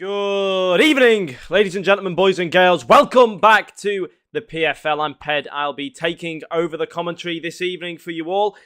Good evening, ladies and gentlemen, boys and girls. Welcome back to the PFL. I'm Ped. I'll be taking over the commentary this evening for you all.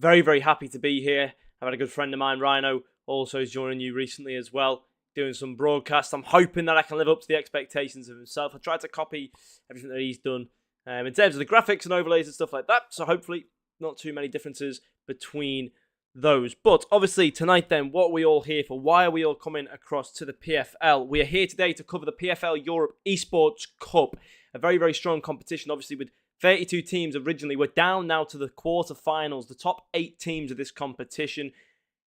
Very, very happy to be here. I've had a good friend of mine, Rhino, also joining you recently as well, doing some broadcasts. I'm hoping that I can live up to the expectations of himself. I tried to copy everything that he's done in terms of the graphics and overlays and stuff like that. So hopefully not too many differences between those. But obviously tonight then, what are we all here for? Why are we all coming across to the PFL? We are here today to cover the PFL Europe Esports Cup. A very, very strong competition, obviously, with 32 teams originally. We're down now to the quarterfinals, the top 8 teams of this competition.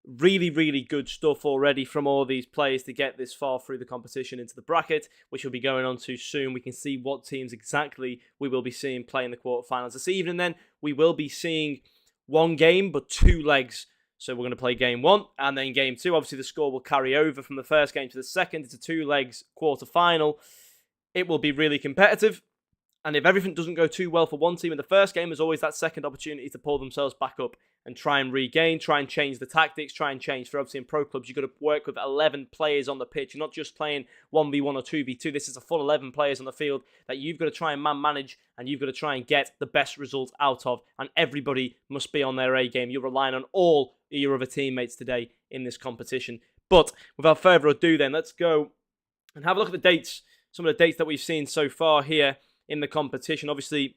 Really, really good stuff already from all these players to get this far through the competition into the bracket, which we'll be going on to soon. We can see what teams exactly we will be seeing play in the quarterfinals. This evening then, we will be seeing one game, but 2 legs. So we're going to play game 1 and then game 2. Obviously, the score will carry over from the first game to the second. It's a 2 legs quarter-final. It will be really competitive. And if everything doesn't go too well for one team in the first game, there's always that second opportunity to pull themselves back up and try and regain, try and change the tactics, try and change. For obviously in pro clubs, you've got to work with 11 players on the pitch. You're not just playing 1v1 or 2v2. This is a full 11 players on the field that you've got to try and man-manage and you've got to try and get the best result out of. And everybody must be on their A game. You're relying on all your other teammates today in this competition. But without further ado then, let's go and have a look at the dates. Some of the dates that we've seen so far here in the competition. Obviously,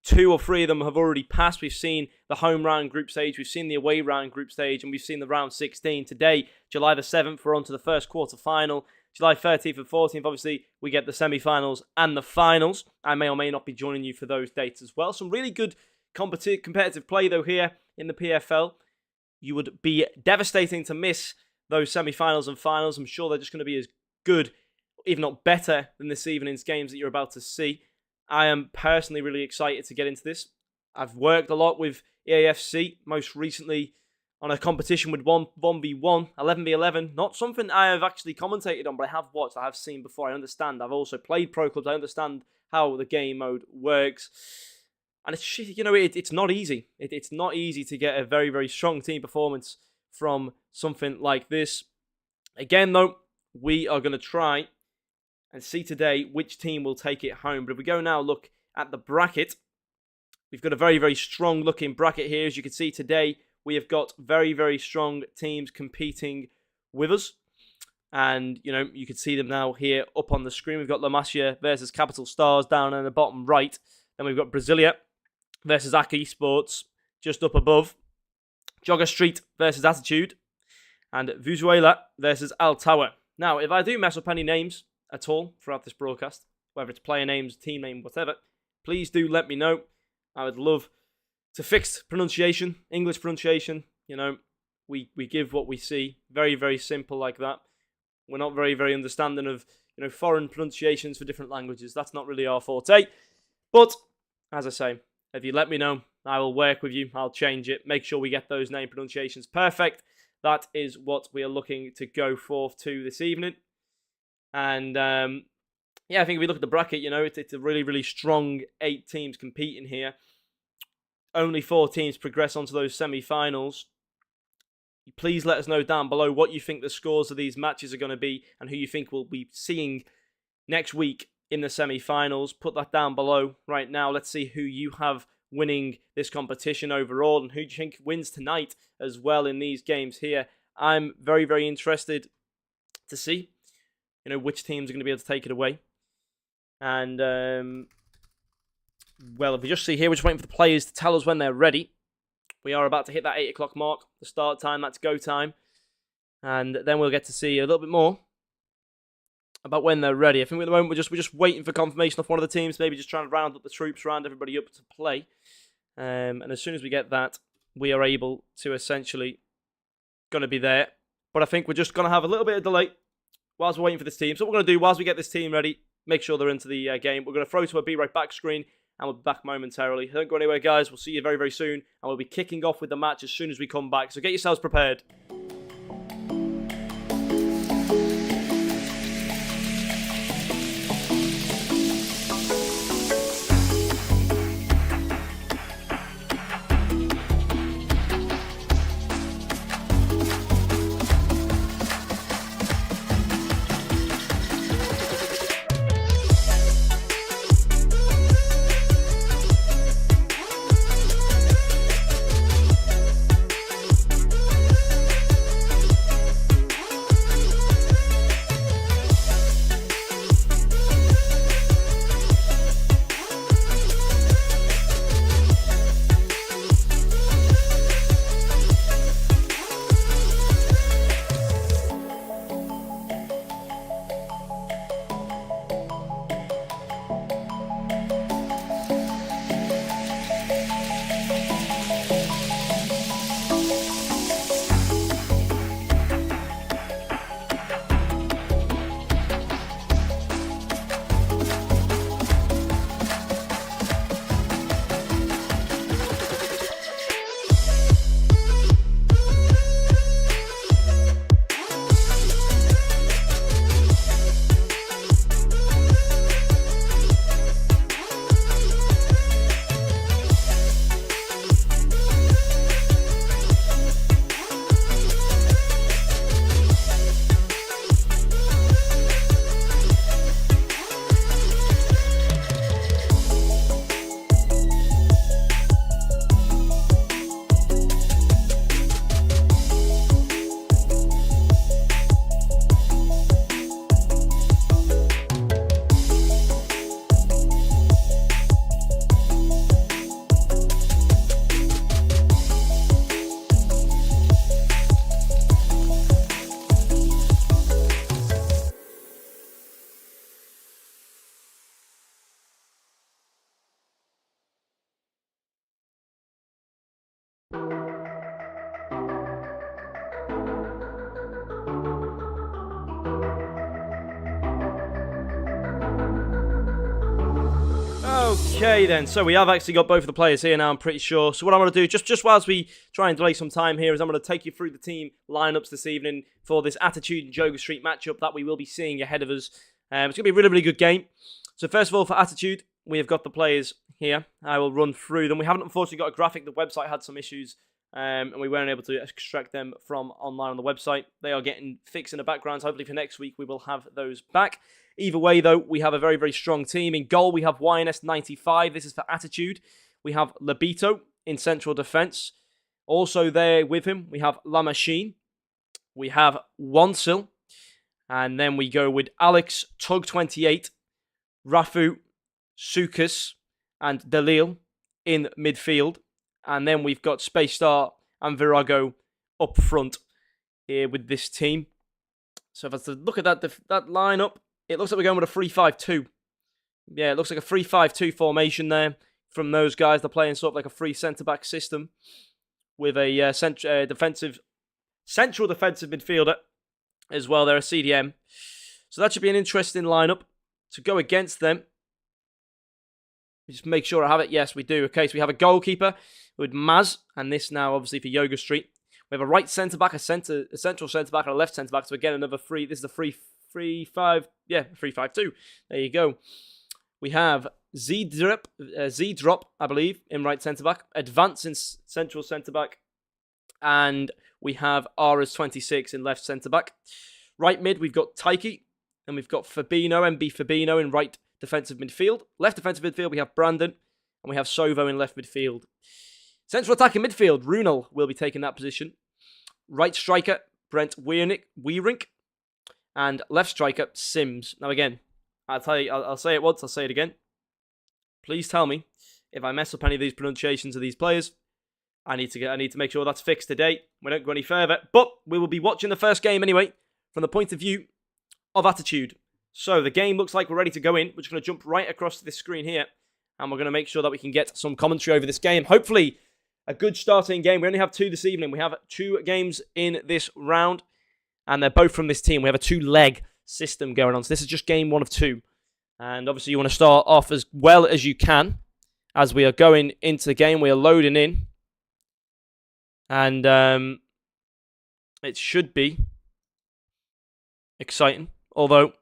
2 or 3 of them have already passed. We've seen the home round group stage, we've seen the away round group stage, and we've seen the round 16. Today, July the 7th, we're on to the first quarter-final. July 13th and 14th, obviously, we get the semi-finals and the finals. I may or may not be joining you for those dates as well. Some really good competitive play, though, here in the PFL. You would be devastating to miss those semi-finals and finals. I'm sure they're just going to be as good, if not better, than this evening's games that you're about to see. I am personally really excited to get into this. I've worked a lot with EAFC, most recently on a competition with 1v1, 11v11. Not something I have actually commentated on, but I have watched, I have seen before, I understand. I've also played pro clubs, I understand how the game mode works. And it's, you know, it's not easy. It's not easy to get a very, very strong team performance from something like this. Again, though, we are going to try and see today which team will take it home. But if we go now look at the bracket, we've got a very, very strong looking bracket here. As you can see today, we have got very, very strong teams competing with us. And, you know, you can see them now here up on the screen. We've got La Masia versus Capital Stars down in the bottom right. Then we've got Brasilia versus AK Esports just up above. JogaStreet versus Attitude. And Venezuela versus Al Tower. Now, if I do mess up any names at all throughout this broadcast, whether it's player names, team name, whatever, please do let me know. I would love to fix pronunciation, English pronunciation. You know, we give what we see. Very, very simple like that. We're not very, very understanding of, you know, foreign pronunciations for different languages. That's not really our forte. But, as I say, if you let me know, I will work with you. I'll change it. Make sure we get those name pronunciations perfect. That is what we are looking to go forth to this evening. And, yeah, I think if we look at the bracket, you know, it's a really, really strong 8 teams competing here. Only 4 teams progress onto those semi-finals. Please let us know down below what you think the scores of these matches are going to be and who you think we'll be seeing next week in the semi-finals. Put that down below right now. Let's see who you have winning this competition overall and who do you think wins tonight as well in these games here. I'm very, very interested to see, you know, which teams are going to be able to take it away. And, well, if we just see here, we're just waiting for the players to tell us when they're ready. We are about to hit that 8 o'clock mark, the start time, that's go time. And then we'll get to see a little bit more about when they're ready. I think at the moment we're just waiting for confirmation of one of the teams, maybe just trying to round up the troops, round everybody up to play. And as soon as we get that, we are able to essentially going to be there. But I think we're just going to have a little bit of delay whilst we're waiting for this team. So what we're going to do, whilst we get this team ready, make sure they're into the game, we're going to throw to a Be Right Back screen, and we'll be back momentarily. Don't go anywhere, guys. We'll see you very, very soon, and we'll be kicking off with the match as soon as we come back. So get yourselves prepared. Okay then, so we have actually got both of the players here now, I'm pretty sure. So what I'm going to do, just whilst we try and delay some time here, is I'm going to take you through the team lineups this evening for this Attitude and JogaStreet matchup that we will be seeing ahead of us. It's going to be a really, really good game. So first of all, for Attitude, we have got the players here. I will run through them. We haven't unfortunately got a graphic. The website had some issues, and we weren't able to extract them from online on the website. They are getting fixed in the background. Hopefully for next week, we will have those back. Either way, though, we have a very, very strong team. In goal, we have YNS95. This is for Attitude. We have Labito in central defence. Also there with him, we have La Machine. We have Wansil. And then we go with Alex, Tug28, Rafu, Sukas, and Dalil in midfield. And then we've got Space Star and Virago up front here with this team. So if I was to look at that lineup, it looks like we're going with a 3-5-2. Yeah, it looks like a 3-5-2 formation there from those guys. They're playing sort of like a free centre-back system with a central defensive midfielder as well. They're a CDM. So that should be an interesting lineup to go against them. Just make sure I have it. Yes, we do. Okay, so we have a goalkeeper with Maz, and this now obviously for JogaStreet. We have a right centre-back, a central centre-back, and a left centre-back. So again, another free. This is a 3-5, 3-5-2. There you go. We have Z-Drop, I believe, in right centre-back. Advance in central centre-back. And we have RS26 in left centre-back. Right mid, we've got Taiki. And we've got Fabino, MB Fabino in right defensive midfield. Left defensive midfield, we have Brandon. And we have Sovo in left midfield. Central attacking midfield, Runel will be taking that position. Right striker, Brent Weirink. And left striker, Sims. Now again, I'll say it once, I'll say it again. Please tell me if I mess up any of these pronunciations of these players. I need to make sure that's fixed today. We don't go any further. But we will be watching the first game anyway, from the point of view of Attitude. So the game looks like we're ready to go in. We're just going to jump right across to this screen here. And we're going to make sure that we can get some commentary over this game. Hopefully, a good starting game. We only have 2 this evening. We have 2 games in this round. And they're both from this team. We have a 2-leg system going on. So this is just game 1 of 2. And obviously you want to start off as well as you can. As we are going into the game, we are loading in. And it should be exciting. Although,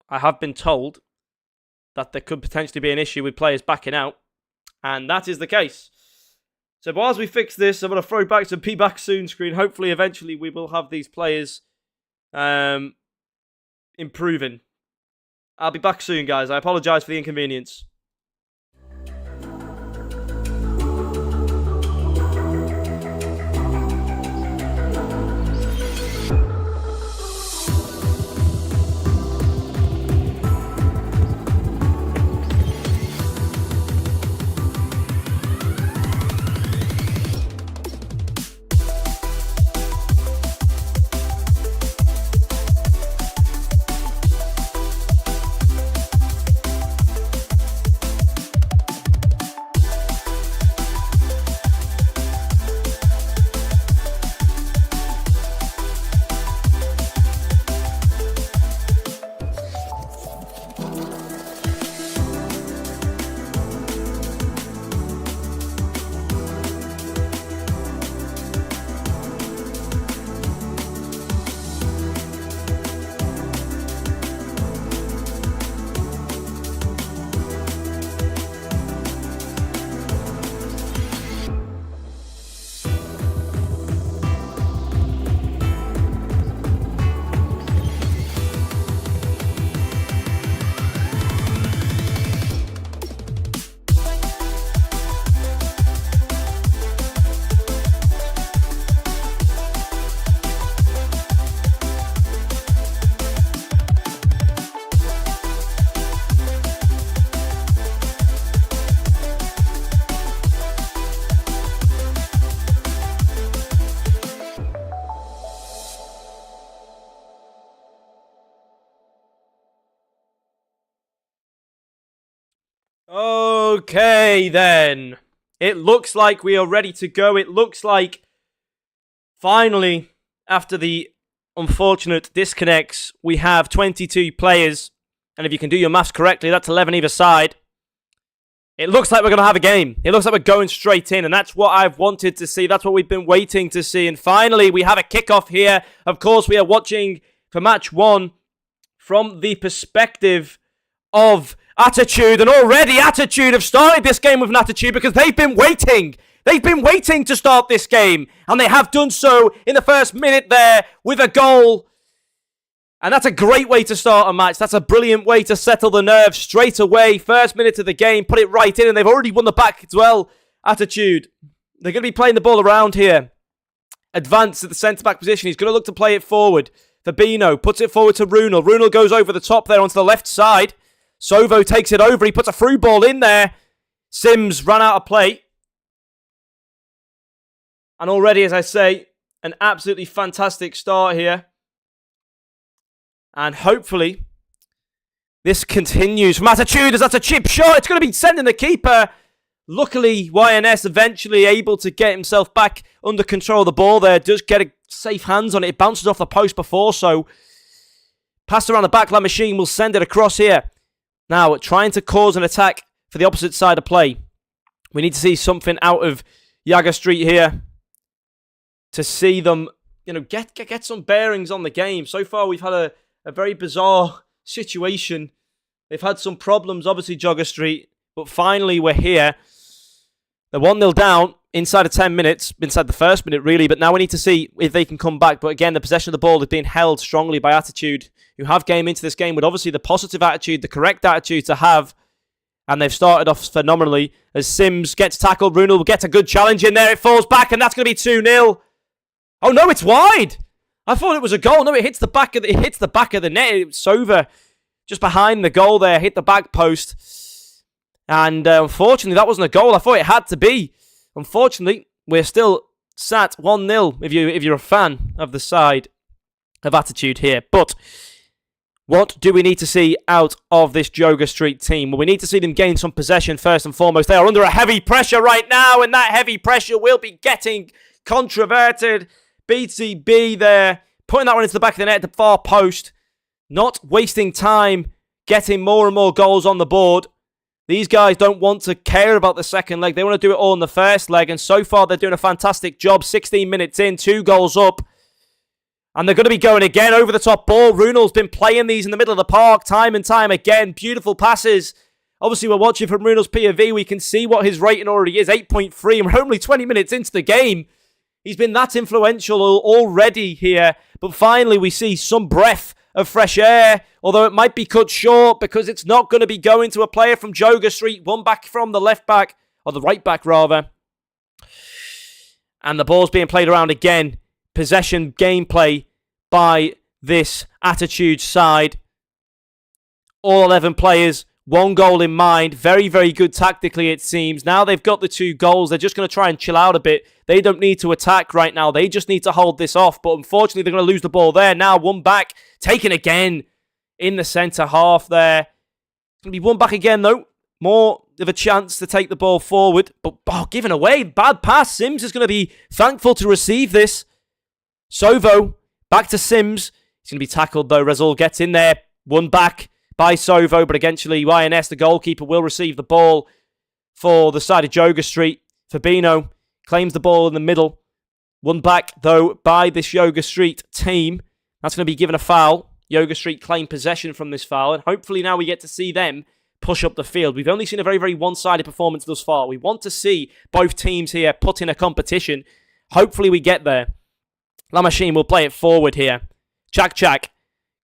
I have been told that there could potentially be an issue with players backing out. And that is the case. So whilst we fix this, I'm going to throw back to Be Back Soon screen. Hopefully, eventually, we will have these players improving. I'll be back soon, guys. I apologise for the inconvenience. Okay, then. It looks like we are ready to go. It looks like, finally, after the unfortunate disconnects, we have 22 players. And if you can do your maths correctly, that's 11 either side. It looks like we're going to have a game. It looks like we're going straight in, and that's what I've wanted to see. That's what we've been waiting to see. And finally, we have a kickoff here. Of course, we are watching for match 1 from the perspective of Attitude. And already Attitude have started this game with an attitude because they've been waiting. They've been waiting to start this game. And they have done so in the first minute there with a goal. And that's a great way to start a match. That's a brilliant way to settle the nerves straight away. First minute of the game, put it right in, and they've already won the back as well. Attitude. They're going to be playing the ball around here. Advance at the centre-back position. He's going to look to play it forward. Fabinho puts it forward to Runel. Runel goes over the top there onto the left side. Sovo takes it over. He puts a through ball in there. Sims ran out of play. And already, as I say, an absolutely fantastic start here. And hopefully, this continues from Attitude as that's a chip shot. It's going to be sending the keeper. Luckily, YNS eventually able to get himself back under control of the ball there. Does get a safe hands on it. It bounces off the post before, so pass around the back. La Machine will send it across here. Now, trying to cause an attack for the opposite side of play. We need to see something out of JogaStreet here to see them, get some bearings on the game. So far, we've had a very bizarre situation. They've had some problems, obviously, JogaStreet, but finally we're here. They're 1-0 down inside of 10 minutes, inside the first minute, really, but now we need to see if they can come back. But again, the possession of the ball is being held strongly by Attitude, who have game into this game with obviously the positive attitude, the correct attitude to have, and they've started off phenomenally as Sims gets tackled. Runel gets a good challenge in there. It falls back, and that's going to be 2-0. Oh, no, it's wide. I thought it was a goal. No, it hits the back of the net. It's over just behind the goal there. Hit the back post. And unfortunately, that wasn't a goal. I thought it had to be. Unfortunately, we're still sat 1-0 if you're a fan of the side of Attitude here. But what do we need to see out of this JogaStreet team? Well, we need to see them gain some possession first and foremost. They are under a heavy pressure right now, and that heavy pressure will be getting controverted. BTB there, putting that one into the back of the net at the far post. Not wasting time, getting more and more goals on the board. These guys don't want to care about the second leg. They want to do it all in the first leg. And so far, they're doing a fantastic job. 16 minutes in, 2 goals up. And they're going to be going again over the top ball. Runel's been playing these in the middle of the park time and time again. Beautiful passes. Obviously, we're watching from Runel's POV. We can see what his rating already is, 8.3. And we're only 20 minutes into the game. He's been that influential already here. But finally, we see some breath of fresh air. Although it might be cut short because it's not going to be going to a player from JogaStreet. One back from the left back. Or the right back, rather. And the ball's being played around again. Possession gameplay by this Attitude side. All 11 players. 1 goal in mind. Very, very good tactically, it seems. Now they've got the 2 goals. They're just going to try and chill out a bit. They don't need to attack right now. They just need to hold this off. But unfortunately, they're going to lose the ball there. Now 1 back. Taken again in the centre half there. It's going to be 1 back again, though. More of a chance to take the ball forward. But given away. Bad pass. Sims is going to be thankful to receive this. Sovo. Back to Sims. He's going to be tackled, though. Rezul gets in there. 1 back by Sovo, but eventually YNS, the goalkeeper, will receive the ball for the side of JogaStreet. Fabinho claims the ball in the middle. 1 back, though, by this JogaStreet team. That's going to be given a foul. JogaStreet claim possession from this foul, and hopefully now we get to see them push up the field. We've only seen a very, very one-sided performance thus far. We want to see both teams here put in a competition. Hopefully we get there. La Machine will play it forward here. Chak.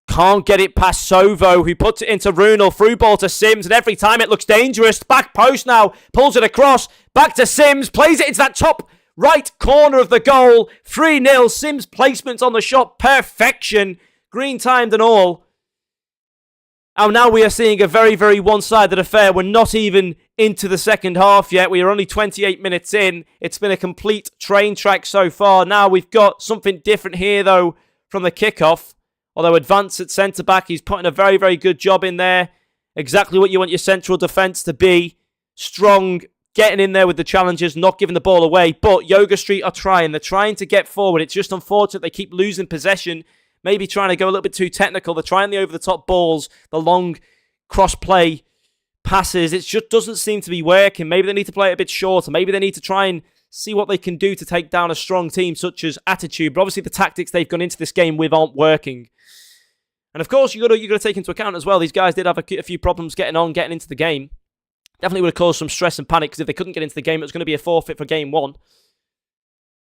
Can't get it past Sovo, who puts it into Runel. Through ball to Sims, and every time it looks dangerous. Back post now, pulls it across. Back to Sims, plays it into that top right corner of the goal. 3-0, Sims' placements on the shot, perfection. Green timed and all. And now we are seeing a very, very one-sided affair. We're not even into the second half yet. We are only 28 minutes in. It's been a complete train track so far. Now we've got something different here, though, from the kickoff. Although Advance at centre-back, he's putting a very, very good job in there. Exactly what you want your central defence to be. Strong, getting in there with the challenges, not giving the ball away. But JogaStreet are trying. They're trying to get forward. It's just unfortunate they keep losing possession. Maybe trying to go a little bit too technical. They're trying the over-the-top balls, the long cross-play passes. It just doesn't seem to be working. Maybe they need to play it a bit shorter. Maybe they need to try and see what they can do to take down a strong team such as Attitude. But obviously the tactics they've gone into this game with aren't working. And of course, you've got to take into account as well, these guys did have a few problems getting into the game. Definitely would have caused some stress and panic, because if they couldn't get into the game, it was going to be a forfeit for game 1.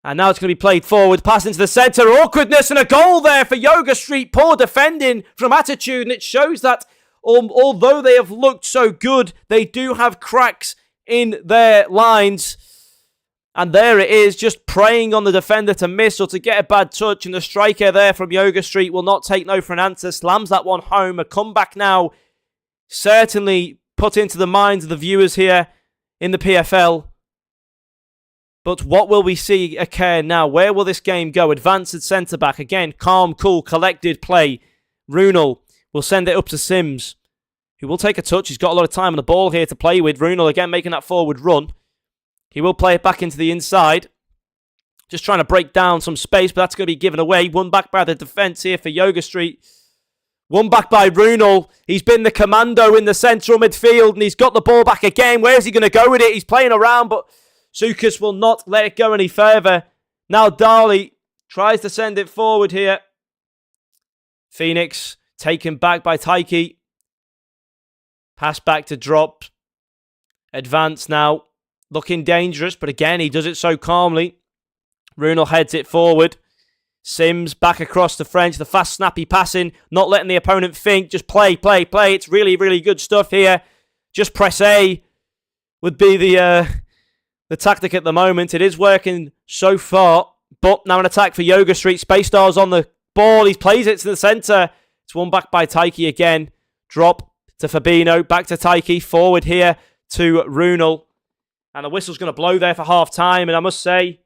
And now it's going to be played forward, pass into the centre, awkwardness, and a goal there for JogaStreet. Poor defending from Attitude, and it shows that although they have looked so good, they do have cracks in their lines. And there it is, just preying on the defender to miss or to get a bad touch. And the striker there from JogaStreet will not take no for an answer. Slams that one home. A comeback now certainly put into the minds of the viewers here in the PFL. But what will we see occur now? Where will this game go? Advanced at centre-back. Again, calm, cool, collected play. Runel will send it up to Sims, who will take a touch. He's got a lot of time on the ball here to play with. Runel again making that forward run. He will play it back into the inside. Just trying to break down some space, but that's going to be given away. Won back by the defence here for JogaStreet. Won back by Runel. He's been the commando in the central midfield, and he's got the ball back again. Where's he going to go with it? He's playing around, but Sukas will not let it go any further. Now Dali tries to send it forward here. Phoenix taken back by Taiki. Pass back to Drop. Advance now. Looking dangerous, but again, he does it so calmly. Runel heads it forward. Sims back across the French. The fast, snappy passing. Not letting the opponent think. Just play, play, play. It's really, really good stuff here. Just press A would be the tactic at the moment. It is working so far. But now an attack for JogaStreet. Space Star's on the ball. He plays it to the centre. It's won back by Taiki again. Drop to Fabinho. Back to Taiki. Forward here to Runel. And the whistle's going to blow there for half-time. And I must say,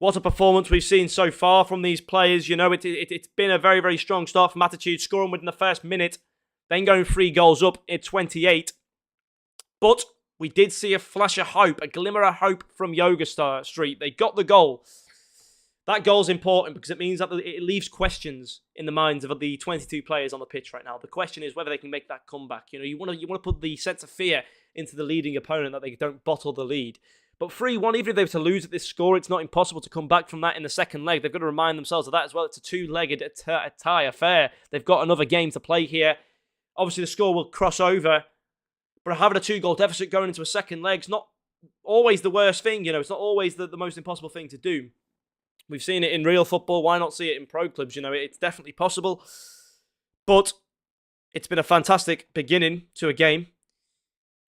what a performance we've seen so far from these players. You know, it's been a very, very strong start from Attitude, scoring within the first minute, then going 3 goals up at 28. But we did see a flash of hope, a glimmer of hope from JogaStreet. They got the goal. That goal's important because it means that it leaves questions in the minds of the 22 players on the pitch right now. The question is whether they can make that comeback. You know, you want to put the sense of fear into the leading opponent that they don't bottle the lead. But 3-1, even if they were to lose at this score, it's not impossible to come back from that in the second leg. They've got to remind themselves of that as well. It's a 2-legged tie affair. They've got another game to play here. Obviously, the score will cross over. But having a 2-goal deficit going into a second leg's not always the worst thing. You know, it's not always the most impossible thing to do. We've seen it in real football. Why not see it in pro clubs? You know, it's definitely possible. But it's been a fantastic beginning to a game.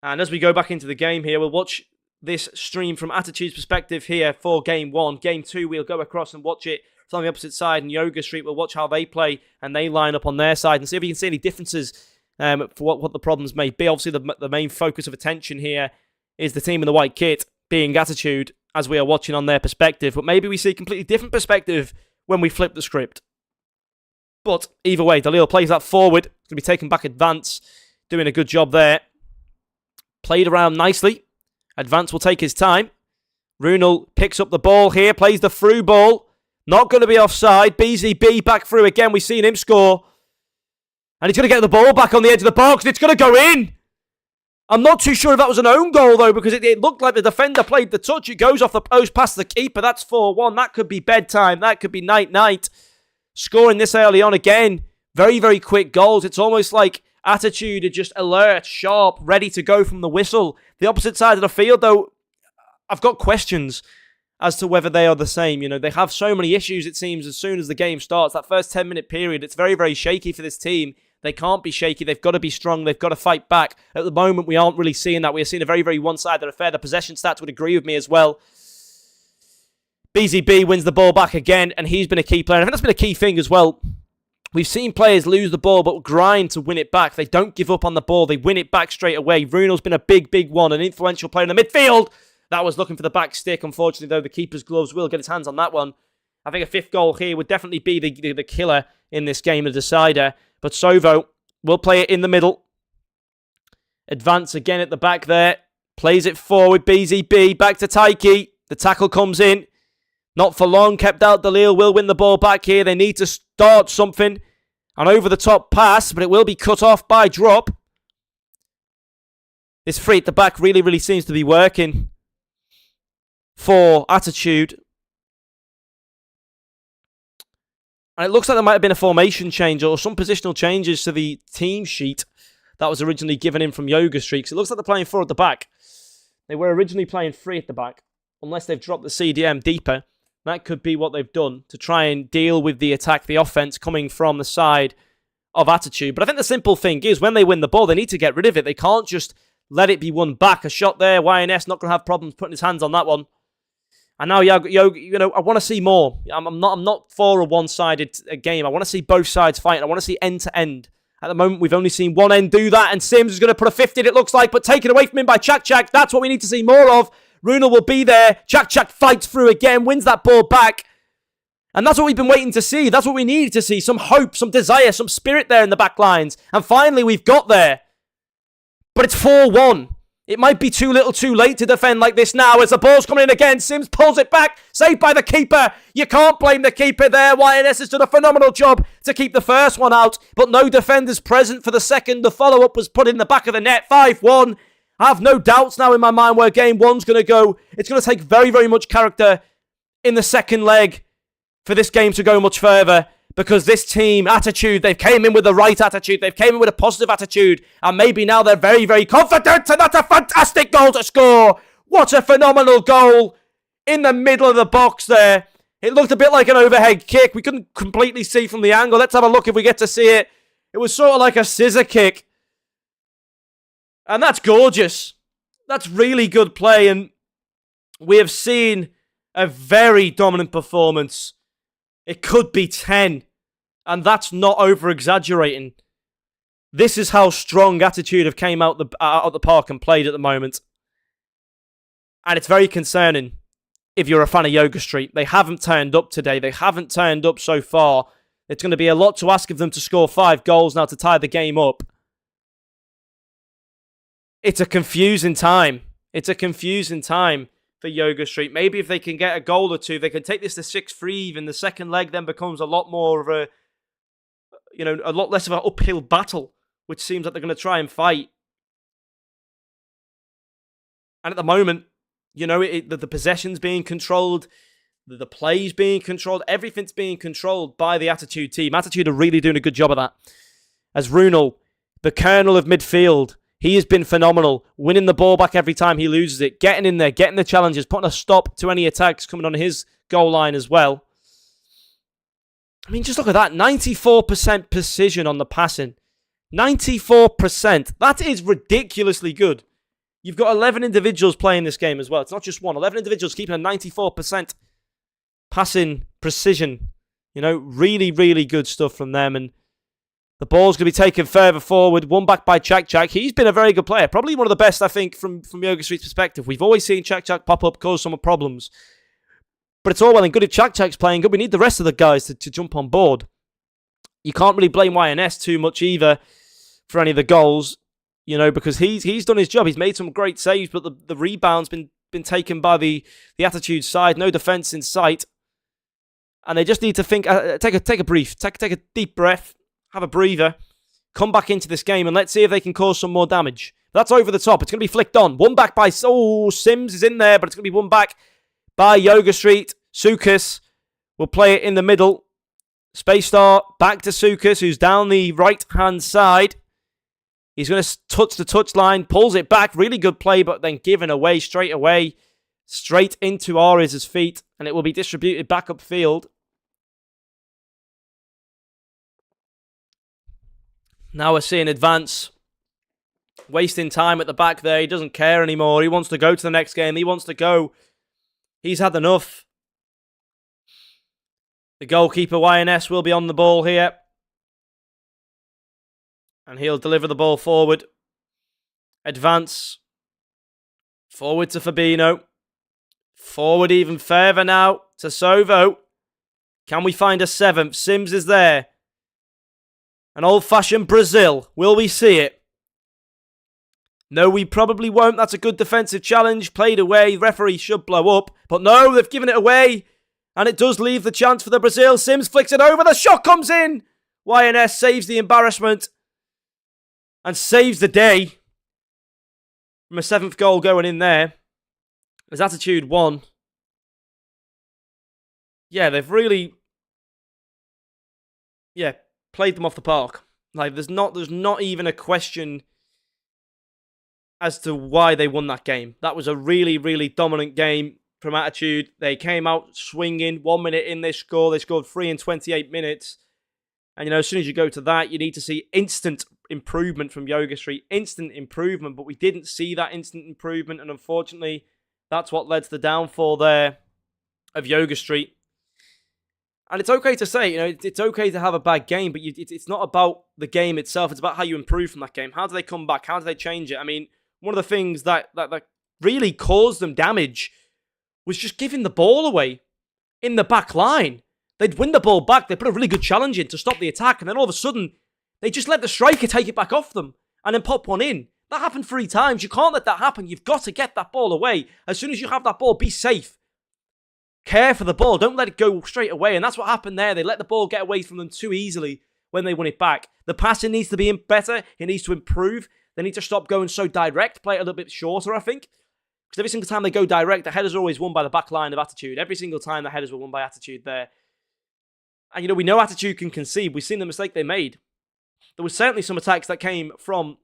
And as we go back into the game here, we'll watch this stream from Attitude's perspective here for Game 1. Game 2, we'll go across and watch it from the opposite side. And JogaStreet will watch how they play and they line up on their side and see if we can see any differences for what the problems may be. Obviously, the main focus of attention here is the team in the white kit being Attitude, as we are watching on their perspective. But maybe we see a completely different perspective when we flip the script. But either way, Dalil plays that forward. It's going to be taken back Advance. Doing a good job there. Played around nicely. Advance will take his time. Runel picks up the ball here. Plays the through ball. Not going to be offside. BZB back through again. We've seen him score. And he's going to get the ball back on the edge of the box. And it's going to go in. I'm not too sure if that was an own goal, though, because it looked like the defender played the touch. It goes off the post past the keeper. That's 4-1. That could be bedtime. That could be night-night. Scoring this early on again. Very, very quick goals. It's almost like Attitude are just alert, sharp, ready to go from the whistle. The opposite side of the field, though, I've got questions as to whether they are the same. You know, they have so many issues, it seems, as soon as the game starts. That first 10-minute period, it's very, very shaky for this team. They can't be shaky. They've got to be strong. They've got to fight back. At the moment, we aren't really seeing that. We are seeing a very, very one-sided affair. The possession stats would agree with me as well. BZB wins the ball back again, and he's been a key player. And I think that's been a key thing as well. We've seen players lose the ball, but grind to win it back. They don't give up on the ball. They win it back straight away. Runel's been a big, big one, an influential player in the midfield. That was looking for the back stick. Unfortunately, though, the keeper's gloves will get his hands on that one. I think a 5th goal here would definitely be the killer in this game, the decider. But Sovo will play it in the middle. Advance again at the back there. Plays it forward. BZB back to Taiki. The tackle comes in. Not for long. Kept out. Dalil will win the ball back here. They need to start something. An over-the-top pass, but it will be cut off by Drop. This three at the back really, really seems to be working for Attitude. And it looks like there might have been a formation change or some positional changes to the team sheet that was originally given in from JogaStreet. Because it looks like they're playing 4 at the back. They were originally playing 3 at the back, unless they've dropped the CDM deeper. That could be what they've done to try and deal with the attack, the offense coming from the side of Attitude. But I think the simple thing is, when they win the ball, they need to get rid of it. They can't just let it be won back. A shot there, YNS not going to have problems putting his hands on that one. And now, I want to see more. I'm not for a one-sided game. I want to see both sides fighting. I want to see end-to-end. At the moment, we've only seen one end do that, and Sims is going to put a 50 in, it looks like, but taken away from him by Chak. That's what we need to see more of. Runel will be there. Chak fights through again, wins that ball back. And that's what we've been waiting to see. That's what we needed to see. Some hope, some desire, some spirit there in the back lines. And finally, we've got there. But it's 4-1. It might be too little too late to defend like this now as the ball's coming in again. Sims pulls it back. Saved by the keeper. You can't blame the keeper there. YNS has done a phenomenal job to keep the first one out. But no defenders present for the second. The follow-up was put in the back of the net. 5-1. I have no doubts now in my mind where game one's going to go. It's going to take very, very much character in the second leg for this game to go much further. Because this team, Attitude, they've came in with the right attitude. They've came in with a positive attitude. And maybe now they're very, very confident. And that's a fantastic goal to score. What a phenomenal goal in the middle of the box there. It looked a bit like an overhead kick. We couldn't completely see from the angle. Let's have a look if we get to see it. It was sort of like a scissor kick. And that's gorgeous. That's really good play. And we have seen a very dominant performance. It could be 10. And that's not over-exaggerating. This is how strong Attitude have came out the park and played at the moment. And it's very concerning if you're a fan of JogaStreet. They haven't turned up today. They haven't turned up so far. It's going to be a lot to ask of them to score 5 goals now to tie the game up. It's a confusing time. It's a confusing time for JogaStreet. Maybe if they can get a goal or two, they can take this to 6-3 even. The second leg then becomes a lot more of a lot less of an uphill battle, which seems like they're going to try and fight. And at the moment, the possession's being controlled, the play's being controlled, everything's being controlled by the Attitude team. Attitude are really doing a good job of that. As Runel, the kernel of midfield, he has been phenomenal, winning the ball back every time he loses it, getting in there, getting the challenges, putting a stop to any attacks coming on his goal line as well. I mean, just look at that. 94% precision on the passing. 94%. That is ridiculously good. You've got 11 individuals playing this game as well. It's not just one. 11 individuals keeping a 94% passing precision. Really, really good stuff from them. And the ball's going to be taken further forward. Won back by Chak. He's been a very good player. Probably one of the best, I think, from JogaStreet's perspective. We've always seen Chak pop up, cause some problems. But it's all well and good if Chak's playing good. We need the rest of the guys to jump on board. You can't really blame YNS too much either for any of the goals, because he's done his job. He's made some great saves, but the rebound's been taken by the Attitude side. No defence in sight. And they just need to think, take a deep breath, have a breather, come back into this game, and let's see if they can cause some more damage. That's over the top. It's going to be flicked on. Won back by... Sims is in there, but it's going to be won back by JogaStreet. Sukas will play it in the middle. Space Star back to Sukas, who's down the right-hand side. He's going to touch the touchline, pulls it back. Really good play, but then given away straight away. Straight into Arias' feet, and it will be distributed back upfield. Now we're seeing Advance wasting time at the back there. He doesn't care anymore. He wants to go to the next game. He wants to go. He's had enough. The goalkeeper, YNS, will be on the ball here. And he'll deliver the ball forward. Advance. Forward to Fabinho. Forward even further now to Sovo. Can we find a 7th? Sims is there. An old-fashioned Brazil. Will we see it? No, we probably won't. That's a good defensive challenge. Played away. Referee should blow up. But no, they've given it away. And it does leave the chance for the Brazil. Sims flicks it over. The shot comes in. YNS saves the embarrassment. And saves the day. from a 7th goal going in there. As Attitude won. Yeah, they've really... Yeah, played them off the park. Like, there's not even a question as to why they won that game. That was a really, really dominant game from Attitude. They came out swinging. 1 minute in, they scored. They scored 3 in 28 minutes. And, you know, as soon as you go to that, you need to see instant improvement from JogaStreet. Instant improvement. But we didn't see that instant improvement. And unfortunately, that's what led to the downfall there of JogaStreet. And it's okay to say, you know, it's okay to have a bad game, but it's not about the game itself. It's about how you improve from that game. How do they come back? How do they change it? I mean, one of the things that really caused them damage was just giving the ball away in the back line. They'd win the ball back. They put a really good challenge in to stop the attack. And then all of a sudden, they just let the striker take it back off them and then pop one in. That happened 3 times. You can't let that happen. You've got to get that ball away. As soon as you have that ball, be safe. Care for the ball. Don't let it go straight away. And that's what happened there. They let the ball get away from them too easily when they won it back. The passing needs to be better. It needs to improve. They need to stop going so direct. Play it a little bit shorter, I think. Because every single time they go direct, the headers are always won by the back line of Attitude. Every single time the headers were won by Attitude there. And, you know, we know Attitude can concede. We've seen the mistake they made. There was certainly some attacks that came from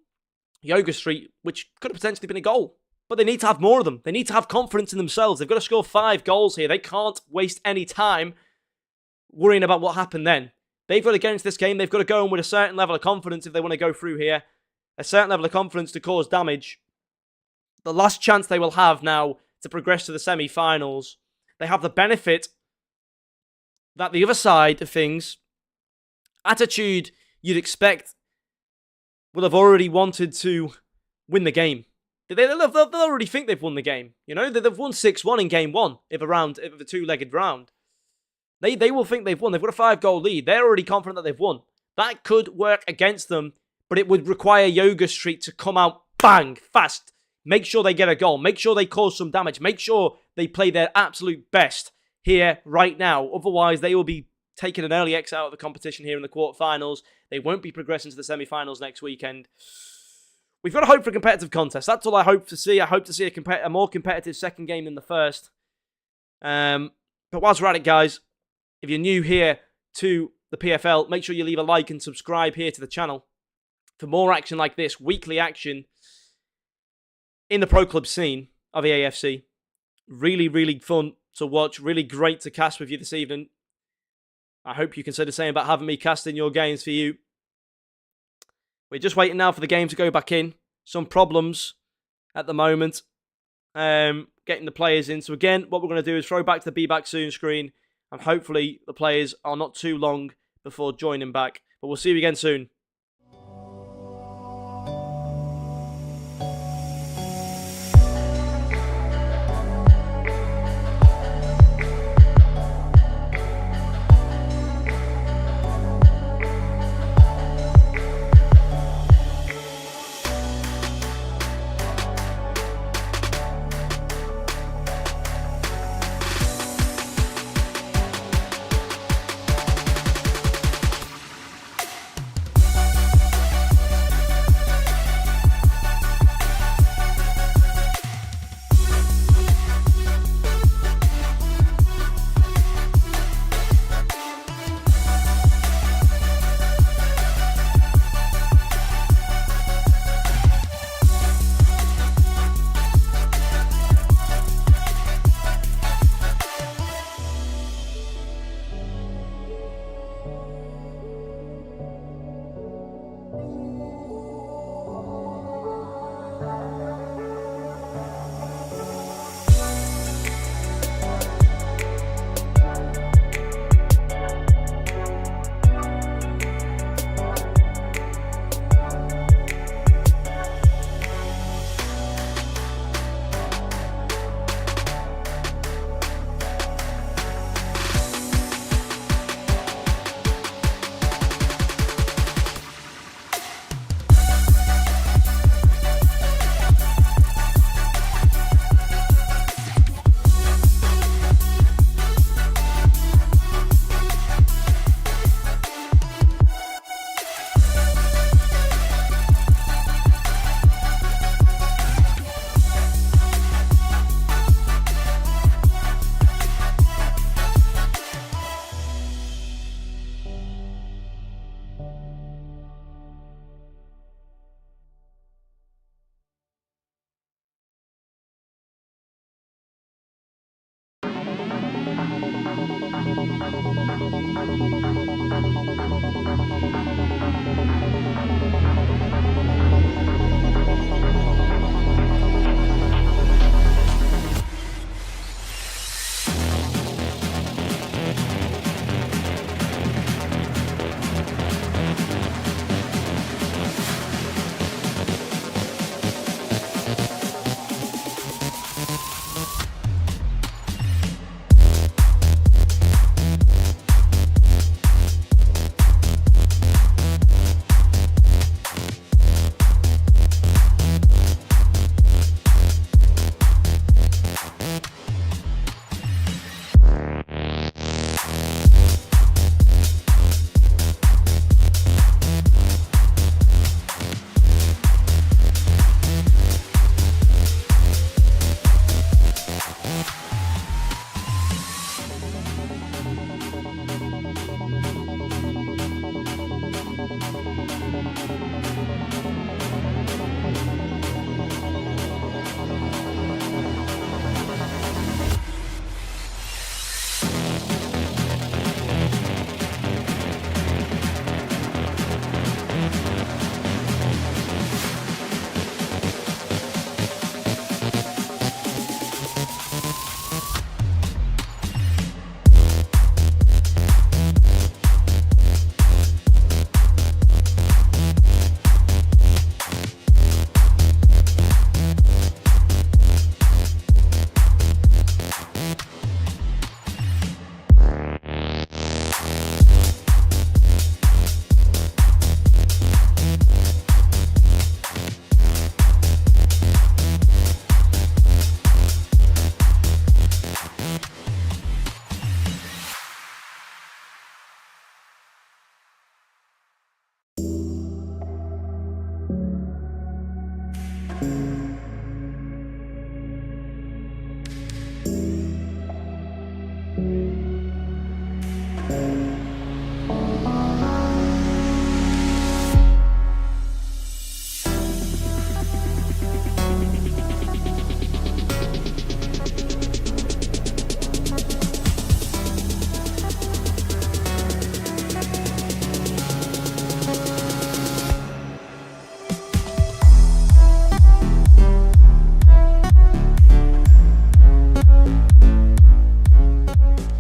JogaStreet, which could have potentially been a goal. But they need to have more of them. They need to have confidence in themselves. They've got to score 5 goals here. They can't waste any time worrying about what happened then. They've got to get into this game. They've got to go in with a certain level of confidence if they want to go through here. A certain level of confidence to cause damage. The last chance they will have now to progress to the semi-finals. They have the benefit that the other side of things, Attitude, you'd expect, will have already wanted to win the game. They'll already think they've won the game. You know, they've won 6-1 in game 1 if a 2-legged round. They will think they've won. They've got a 5-goal lead. They're already confident that they've won. That could work against them, but it would require JogaStreet to come out bang, fast. Make sure they get a goal. Make sure they cause some damage. Make sure they play their absolute best here, right now. Otherwise, they will be taking an early exit out of the competition here in the quarterfinals. They won't be progressing to the semi-finals next weekend. We've got to hope for a competitive contest. That's all I hope to see. I hope to see a more competitive second game than the first. But whilst we're at it, guys, if you're new here to the PFL, make sure you leave a like and subscribe here to the channel for more action like this, weekly action in the pro club scene of the AFC. Really, really fun to watch. Really great to cast with you this evening. I hope you consider saying about having me casting your games for you. We're just waiting now for the game to go back in. Some problems at the moment. Getting the players in. So again, what we're going to do is throw back to the Be Back Soon screen. And hopefully the players are not too long before joining back. But we'll see you again soon.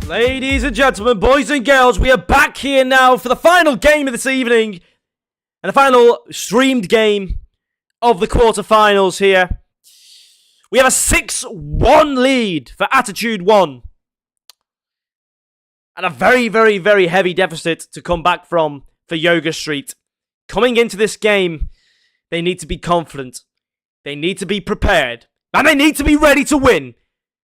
Ladies and gentlemen, boys and girls, we are back here now for the final game of this evening. And the final streamed game of the quarterfinals here. We have a 6-1 lead for Attitude 1. And a very, very, very heavy deficit to come back from for JogaStreet. Coming into this game, they need to be confident. They need to be prepared. And they need to be ready to win.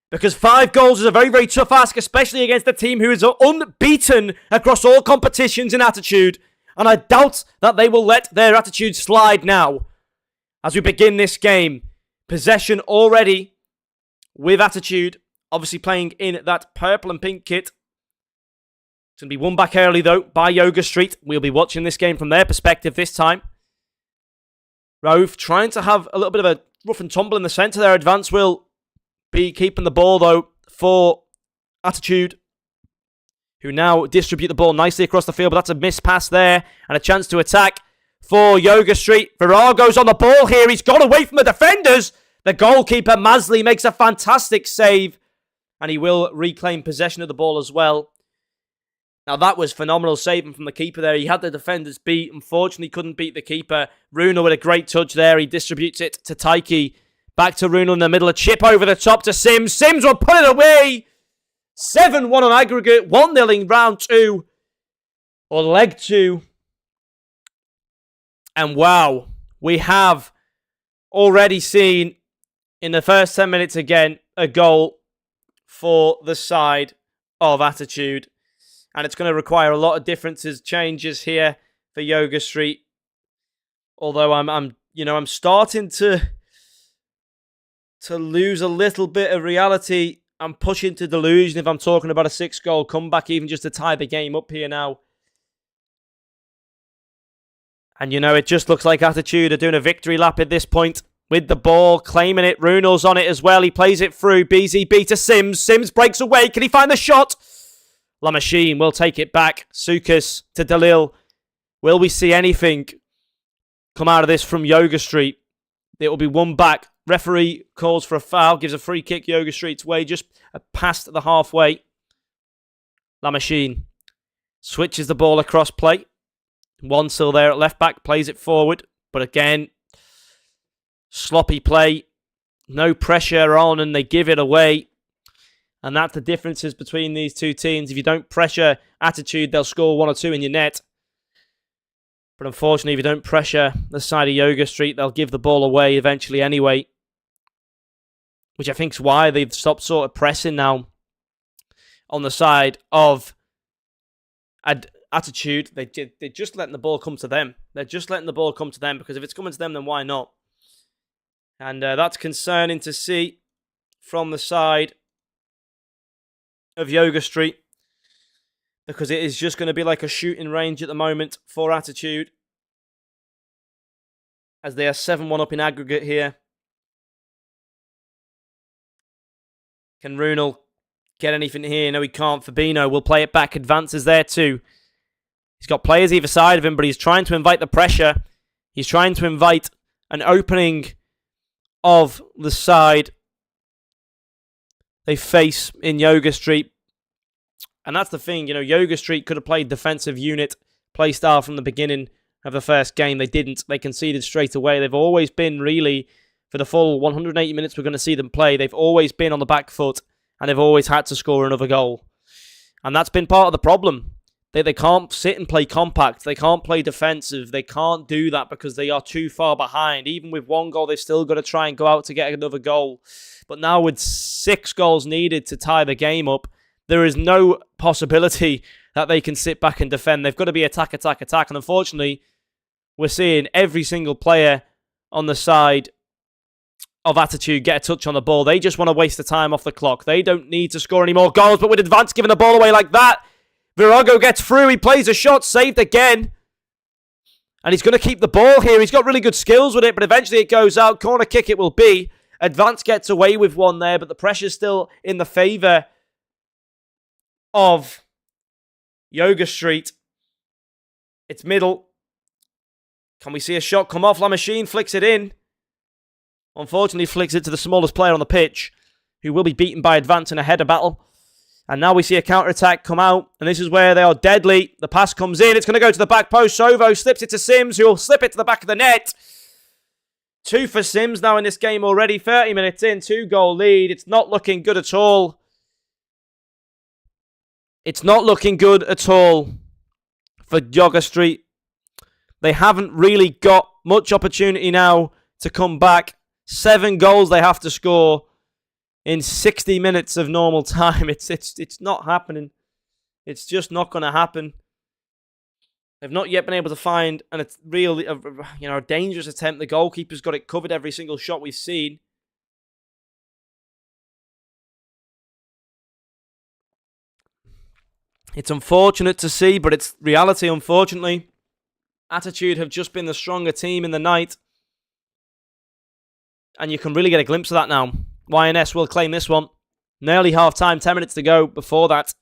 Because 5 goals is a very, very tough ask, especially against a team who is unbeaten across all competitions in Attitude. And I doubt that they will let their attitude slide now. As we begin this game, possession already with Attitude. Obviously playing in that purple and pink kit. It's going to be won back early though by JogaStreet. We'll be watching this game from their perspective this time. Rove trying to have a little bit of a rough and tumble in the centre there. Advance will be keeping the ball, though, for Attitude, who now distribute the ball nicely across the field, but that's a missed pass there, and a chance to attack for JogaStreet. Virago's on the ball here. He's gone away from the defenders. The goalkeeper, Masley, makes a fantastic save, and he will reclaim possession of the ball as well. Now, that was phenomenal saving from the keeper there. He had the defenders beat. Unfortunately, couldn't beat the keeper. Runo with a great touch there. He distributes it to Taiki. Back to Runo in the middle. A chip over the top to Sims. Sims will put it away. 7-1 on aggregate. 1-0 in round 2. Or leg 2. And wow. We have already seen in the first 10 minutes again a goal for the side of Attitude. And it's going to require a lot of differences, changes here for JogaStreet. Although I'm starting to lose a little bit of reality. I'm pushing to delusion if I'm talking about a 6-goal comeback, even just to tie the game up here now. And it just looks like Attitude are doing a victory lap at this point with the ball, claiming it. Runo's on it as well. He plays it through. BZB to Sims. Sims breaks away. Can he find the shot? La Machine will take it back. Sukas to Dalil. Will we see anything come out of this from JogaStreet? It will be one back. Referee calls for a foul, gives a free kick JogaStreet's way, just past the halfway. La Machine switches the ball across play. One still there at left back, plays it forward. But again, sloppy play. No pressure on, and they give it away. And that's the differences between these two teams. If you don't pressure Attitude, they'll score 1 or 2 in your net. But unfortunately, if you don't pressure the side of JogaStreet, they'll give the ball away eventually anyway. Which I think is why they've stopped sort of pressing now on the side of Attitude. They're just letting the ball come to them. They're just letting the ball come to them, because if it's coming to them, then why not? And that's concerning to see from the side of JogaStreet, because it is just going to be like a shooting range at the moment for Attitude, as they are 7-1 up in aggregate here. Can Runel get anything here? No, he can't. Fabinho will play it back. Advances there too. He's got players either side of him, but he's trying to invite the pressure. He's trying to invite an opening of the side they face in JogaStreet. And that's the thing, you know, JogaStreet could have played defensive unit play style from the beginning of the first game. They didn't. They conceded straight away. They've always been really, for the full 180 minutes we're going to see them play, they've always been on the back foot, and they've always had to score another goal. And that's been part of the problem. They can't sit and play compact. They can't play defensive. They can't do that because they are too far behind. Even with 1 goal, they've still got to try and go out to get another goal. But now with 6 goals needed to tie the game up, there is no possibility that they can sit back and defend. They've got to be attack, attack, attack. And unfortunately, we're seeing every single player on the side of Attitude get a touch on the ball. They just want to waste the time off the clock. They don't need to score any more goals. But with Advance giving the ball away like that, Virago gets through. He plays a shot, saved again. And he's going to keep the ball here. He's got really good skills with it, but eventually it goes out. Corner kick it will be. Advance gets away with one there, but the pressure's still in the favour of JogaStreet. It's middle. Can we see a shot come off? La Machine flicks it in. Unfortunately, flicks it to the smallest player on the pitch, who will be beaten by Advance in a header battle. And now we see a counter-attack come out, and this is where they are deadly. The pass comes in. It's going to go to the back post. Sovo slips it to Sims, who will slip it to the back of the net. 2 for Sims now in this game already. 30 minutes in, 2-goal lead. It's not looking good at all. It's not looking good at all for JogaStreet. They haven't really got much opportunity now to come back. 7 goals they have to score in 60 minutes of normal time. It's not happening. It's just not going to happen. They've not yet been able to find a dangerous attempt. The goalkeeper's got it covered every single shot we've seen. It's unfortunate to see, but it's reality, unfortunately. Attitude have just been the stronger team in the night. And you can really get a glimpse of that now. YNS will claim this one. Nearly half-time, 10 minutes to go before that.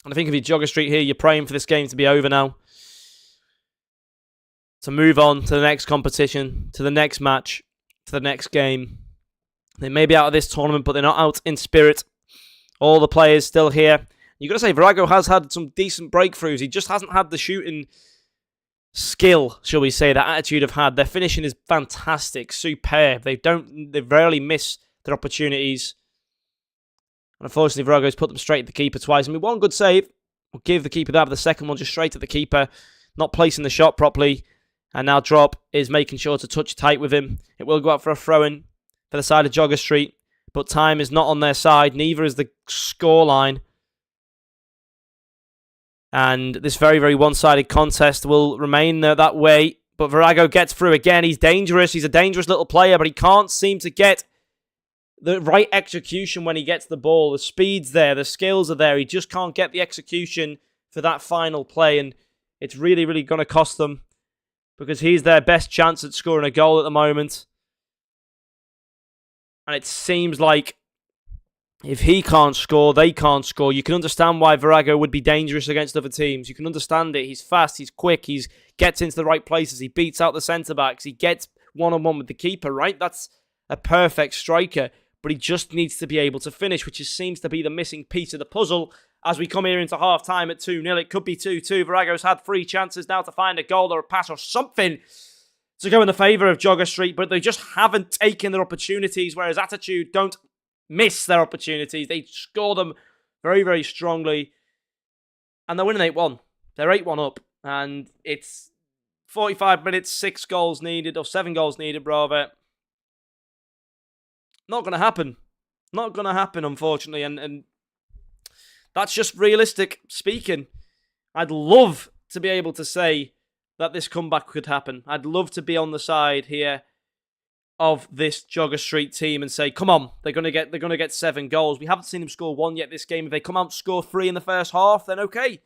And I think if you're JogaStreet here, you're praying for this game to be over now. To move on to the next competition, to the next match, to the next game. They may be out of this tournament, but they're not out in spirit. All the players still here. You've got to say, Virago has had some decent breakthroughs. He just hasn't had the shooting skill, shall we say, that Attitude have had. Their finishing is fantastic, superb. They rarely miss their opportunities. And unfortunately, Virago's put them straight at the keeper twice. I mean, one good save will give the keeper that, but the second one just straight at the keeper, not placing the shot properly. And now Drop is making sure to touch tight with him. It will go out for a throw-in for the side of JogaStreet, but time is not on their side. Neither is the scoreline. And this very, very one-sided contest will remain that way. But Virago gets through again. He's dangerous. He's a dangerous little player, but he can't seem to get the right execution when he gets the ball. The speed's there. The skills are there. He just can't get the execution for that final play. And it's really, really going to cost them, because he's their best chance at scoring a goal at the moment. And it seems like If he can't score, they can't score. You can understand why Virago would be dangerous against other teams. You can understand it. He's fast, he's quick, he gets into the right places, he beats out the centre-backs, he gets one-on-one with the keeper, right? That's a perfect striker, but he just needs to be able to finish, which seems to be the missing piece of the puzzle. As we come here into half-time at 2-0, it could be 2-2. Virago's had 3 chances now to find a goal or a pass or something to go in the favour of JogaStreet, but they just haven't taken their opportunities, whereas Attitude don't miss their opportunities. They score them very, very strongly, and they're winning 8-1. They're 8-1 up, and it's 45 minutes, 6 goals needed, or 7 goals needed, rather. Not going to happen. Not going to happen, unfortunately, and that's just realistic speaking. I'd love to be able to say that this comeback could happen. I'd love to be on the side here of this JogaStreet team and say, come on, they're going to get 7 goals. We haven't seen them score 1 yet this game. If they come out and score 3 in the first half, then okay.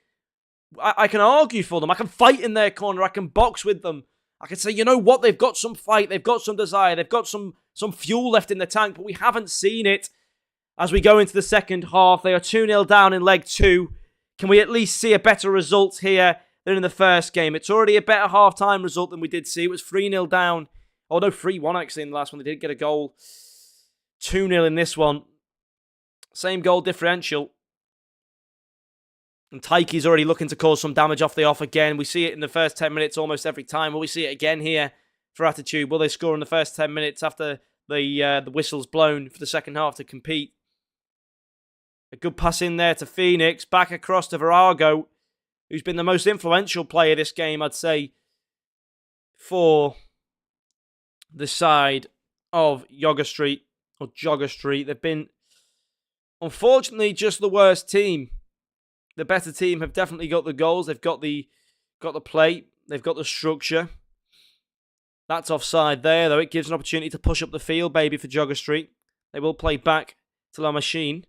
I can argue for them. I can fight in their corner. I can box with them. I can say, you know what? They've got some fight. They've got some desire. They've got some fuel left in the tank, but we haven't seen it as we go into the second half. They are 2-0 down in leg 2. Can we at least see a better result here than in the first game? It's already a better half-time result than we did see. It was 3-0 down. Oh, no, 3-1 actually in the last one. They did get a goal. 2-0 in this one. Same goal differential. And Taiki's already looking to cause some damage off the off again. We see it in the first 10 minutes almost every time. Will we see it again here for Attitude? Will they score in the first 10 minutes after the whistle's blown for the second half to compete? A good pass in there to Phoenix. Back across to Virago, who's been the most influential player this game, I'd say, for the side of JogaStreet. They've been, unfortunately, just the worst team. The better team have definitely got the goals. They've got the play. They've got the structure. That's offside there, though. It gives an opportunity to push up the field, baby, for JogaStreet. They will play back to La Machine.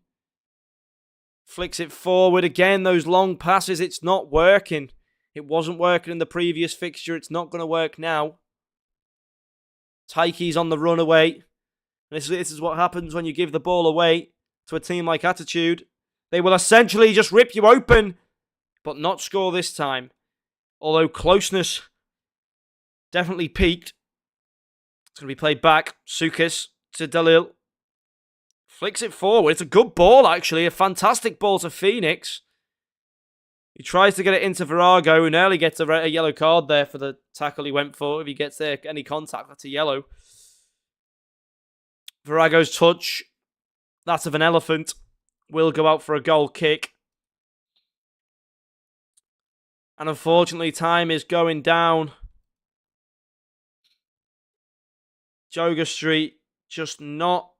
Flicks it forward again. Those long passes, it's not working. It wasn't working in the previous fixture. It's not going to work now. Taiki's on the runaway. This is what happens when you give the ball away to a team like Attitude. They will essentially just rip you open, but not score this time. Although closeness definitely peaked. It's going to be played back. Sukis to Dalil. Flicks it forward. It's a good ball, actually. A fantastic ball to Phoenix. He tries to get it into Virago, who nearly gets a yellow card there for the tackle he went for. If he gets there, any contact, that's a yellow. Virago's touch, that's of an elephant, will go out for a goal kick. And unfortunately, time is going down. JogaStreet just not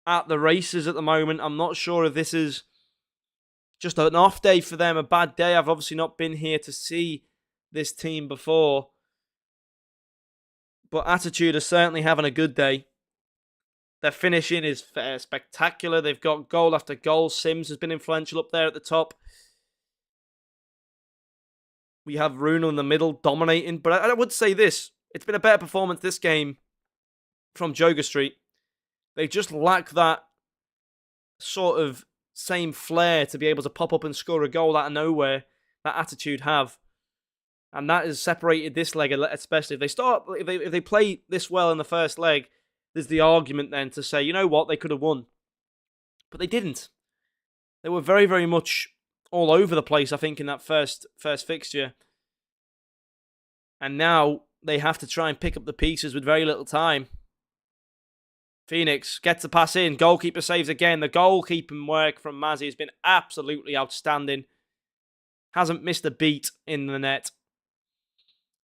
at the races at the moment. I'm not sure if this is just an off day for them, a bad day. I've obviously not been here to see this team before. But Attitude are certainly having a good day. Their finishing is spectacular. They've got goal after goal. Sims has been influential up there at the top. We have Runo in the middle dominating. But I would say this. It's been a better performance this game from JogaStreet. They just lack that sort of same flair to be able to pop up and score a goal out of nowhere that Attitude have. And that has separated this leg, especially. If they play this well in the first leg, there's the argument then to say, you know what, they could have won. But they didn't. They were very, very much all over the place, I think, in that first fixture. And now they have to try and pick up the pieces with very little time. Phoenix gets the pass in. Goalkeeper saves again. The goalkeeping work from Mazzy has been absolutely outstanding. Hasn't missed a beat in the net.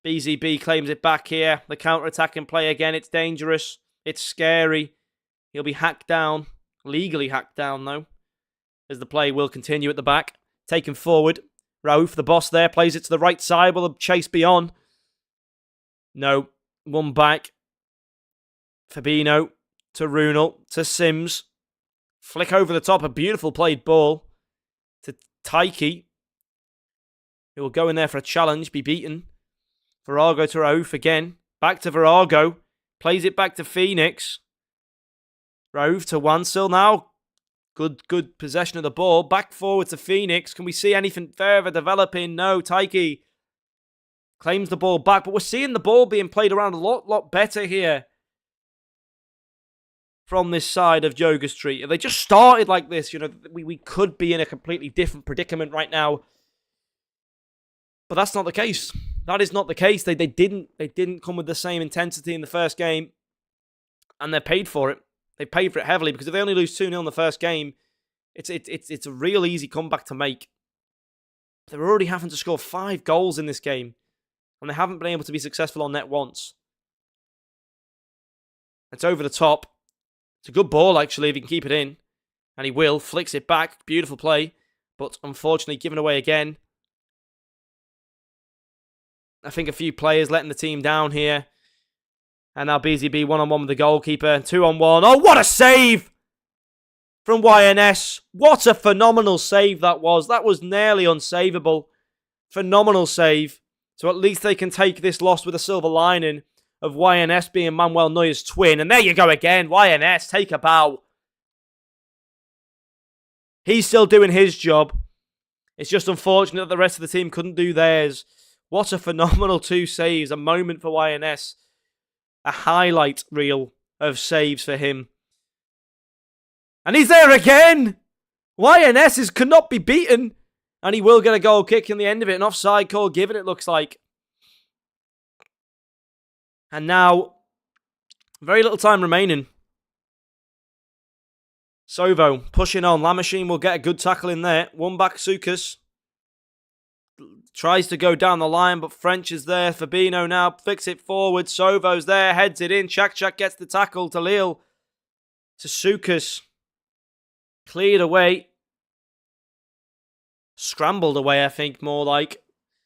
BZB claims it back here. The counter-attacking play again. It's dangerous. It's scary. He'll be hacked down. Legally hacked down, though. As the play will continue at the back. Taken forward. Raouf, the boss there, plays it to the right side. Will the chase be on? No. One back. Fabinho to Runel to Sims. Flick over the top. A beautiful played ball to Taiki. He will go in there for a challenge. Be beaten. Virago to Raouf again. Back to Virago. Plays it back to Phoenix. Raouf to Wansil now. Good possession of the ball. Back forward to Phoenix. Can we see anything further developing? No, Taiki claims the ball back, but we're seeing the ball being played around a lot better here from this side of JogaStreet. If they just started like this, we could be in a completely different predicament right now. But that's not the case. That is not the case. They didn't come with the same intensity in the first game, and they're paid for it. They paid for it heavily, because if they only lose 2-0 in the first game, it's a real easy comeback to make. They're already having to score 5 goals in this game, and they haven't been able to be successful on net once. It's over the top. It's a good ball, actually, if he can keep it in. And he will. Flicks it back. Beautiful play. But unfortunately, given away again. I think a few players letting the team down here. And now BZB 1-on-1 with the goalkeeper. 2-on-1. Oh, what a save from YNS. What a phenomenal save that was. That was nearly unsavable. Phenomenal save. So at least they can take this loss with a silver lining of YNS being Manuel Neuer's twin. And there you go again. YNS, take a bow. He's still doing his job. It's just unfortunate that the rest of the team couldn't do theirs. What a phenomenal 2 saves. A moment for YNS. A highlight reel of saves for him. And he's there again! YNS cannot be beaten. And he will get a goal kick in the end of it. An offside call given, it looks like. And now, very little time remaining. Sovo pushing on. La Machine will get a good tackle in there. One back, Sukas. Tries to go down the line, but French is there. Fabinho now flicks it forward. Sovo's there, heads it in. Chak gets the tackle to Lille. To Sukas. Cleared away. Scrambled away, I think, more like.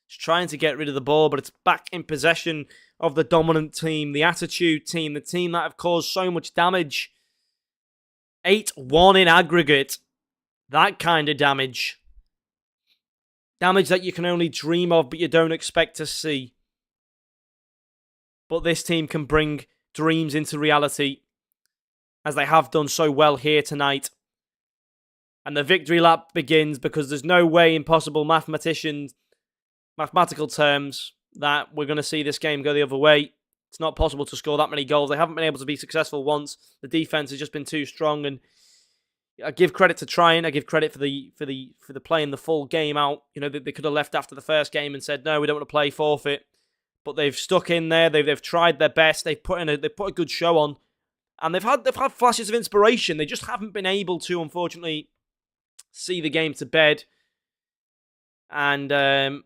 Just trying to get rid of the ball, but it's back in possession of the dominant team, the attitude team, the team that have caused so much damage. 8-1 in aggregate. That kind of damage. Damage that you can only dream of, but you don't expect to see. But this team can bring dreams into reality, as they have done so well here tonight. And the victory lap begins, because there's no way in possible mathematical terms that we're going to see this game go the other way. It's not possible to score that many goals. They haven't been able to be successful once. The defense has just been too strong, and I give credit to trying. I give credit for the playing the full game out. They could have left after the first game and said, no, we don't want to play, forfeit. But they've stuck in there. They've tried their best. They've put a good show on, and they've had flashes of inspiration. They just haven't been able to, unfortunately, see the game to bed. And the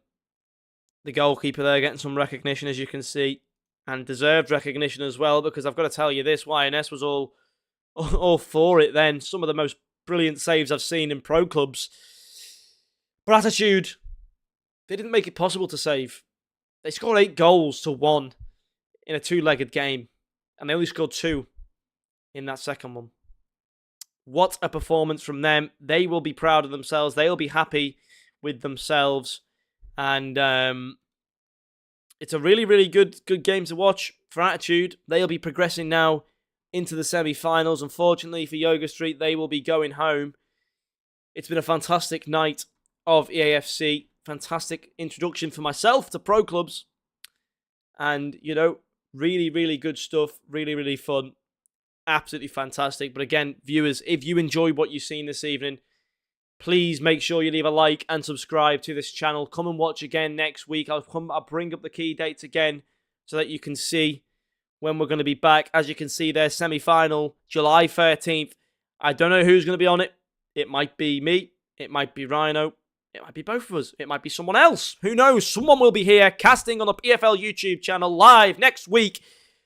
goalkeeper there getting some recognition, as you can see, and deserved recognition as well, because I've got to tell you this, YNS was all for it then. Some of the most brilliant saves I've seen in pro clubs. But attitude, they didn't make it possible to save. They scored 8 goals to 1 in a 2-legged game, and they only scored 2 in that second one. What a performance from them. They will be proud of themselves. They'll be happy with themselves. And it's a really, really good game to watch for attitude. They'll be progressing now into the semi-finals. Unfortunately for JogaStreet, they will be going home. It's been a fantastic night of EAFC. Fantastic introduction for myself to pro clubs. And, really, really good stuff. Really, really fun. Absolutely fantastic. But again, viewers, if you enjoyed what you've seen this evening, please make sure you leave a like and subscribe to this channel. Come and watch again next week. I'll bring up the key dates again so that you can see when we're going to be back. As you can see there, semi-final, July 13th. I don't know who's going to be on it. It might be me. It might be Rhino. It might be both of us. It might be someone else. Who knows? Someone will be here casting on the PFL YouTube channel live next week,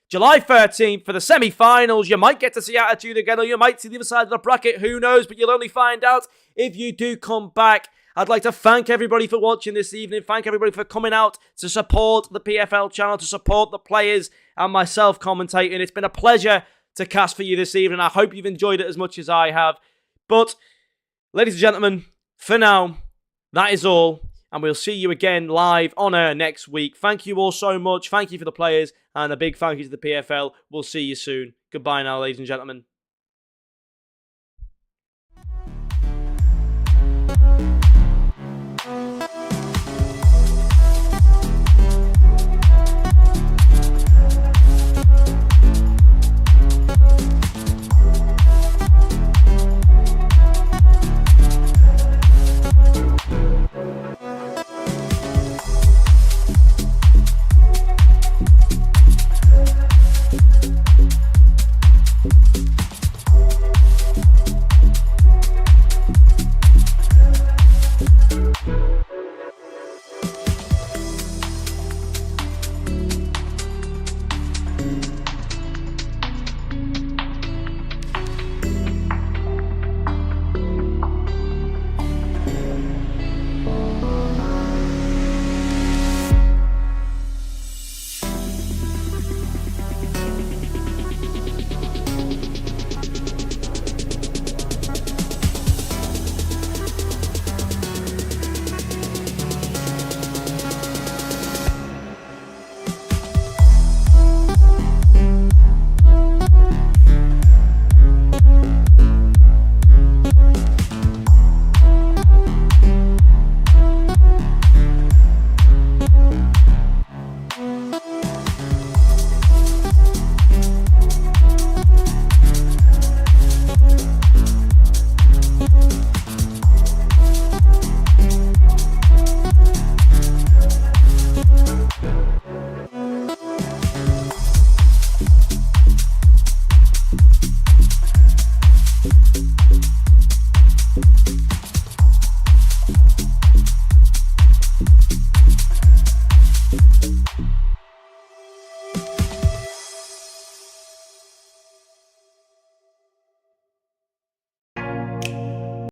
July 13th, for the semi-finals. You might get to see Attitude again, or you might see the other side of the bracket. Who knows? But you'll only find out if you do come back. I'd like to thank everybody for watching this evening. Thank everybody for coming out to support the PFL channel, to support the players and myself commentating. It's been a pleasure to cast for you this evening. I hope you've enjoyed it as much as I have. But, ladies and gentlemen, for now, that is all. And we'll see you again live on air next week. Thank you all so much. Thank you for the players. And a big thank you to the PFL. We'll see you soon. Goodbye now, ladies and gentlemen.